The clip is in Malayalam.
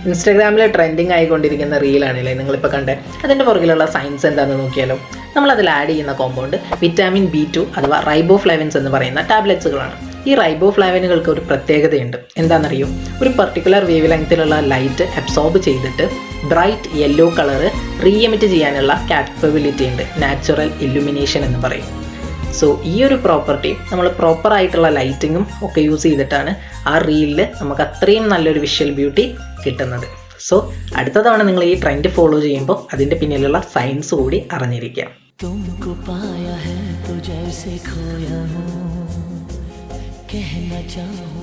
ഇൻസ്റ്റാഗ്രാമിൽ ട്രെൻഡിങ് ആയിക്കൊണ്ടിരിക്കുന്ന റീലാണല്ലേ നിങ്ങളിപ്പോൾ കണ്ടേ. അതിൻ്റെ പുറകിലുള്ള സയൻസ് എന്താണെന്ന് നോക്കിയാലോ. നമ്മളതിൽ ആഡ് ചെയ്യുന്ന കോമ്പൗണ്ട് വിറ്റാമിൻ B2 അഥവാ റൈബോഫ്ലാവിൻസ് എന്ന് പറയുന്ന ടാബ്ലറ്റ്സുകളാണ്. ഈ റൈബോഫ്ലാവിനുകൾക്ക് ഒരു പ്രത്യേകതയുണ്ട്. എന്താണെന്നറിയോ? ഒരു പർട്ടിക്കുലർ വേവ് ലെങ്ത്തിലുള്ള ലൈറ്റ് അബ്സോർബ് ചെയ്തിട്ട് ബ്രൈറ്റ് യെല്ലോ കളറ് റീഎമിറ്റ് ചെയ്യാനുള്ള കാപ്പബിലിറ്റി ഉണ്ട്. നാച്ചുറൽ ഇല്ലുമിനേഷൻ എന്ന് പറയും. സോ ഈ ഒരു പ്രോപ്പർട്ടി നമ്മൾ പ്രോപ്പറായിട്ടുള്ള ലൈറ്റിങ്ങും ഒക്കെ യൂസ് ചെയ്തിട്ടാണ് ആ റീലിൽ നമുക്ക് അത്രയും നല്ലൊരു വിഷ്വൽ ബ്യൂട്ടി കിട്ടുന്നത്. സോ അടുത്ത തവണ നിങ്ങൾ ഈ ട്രെൻഡ് ഫോളോ ചെയ്യുമ്പോൾ അതിൻ്റെ പിന്നിലുള്ള സയൻസ് കൂടി അറിഞ്ഞിരിക്കാം. तुमको पाया है तो जैसे खोया हूँ कहना चाहूँ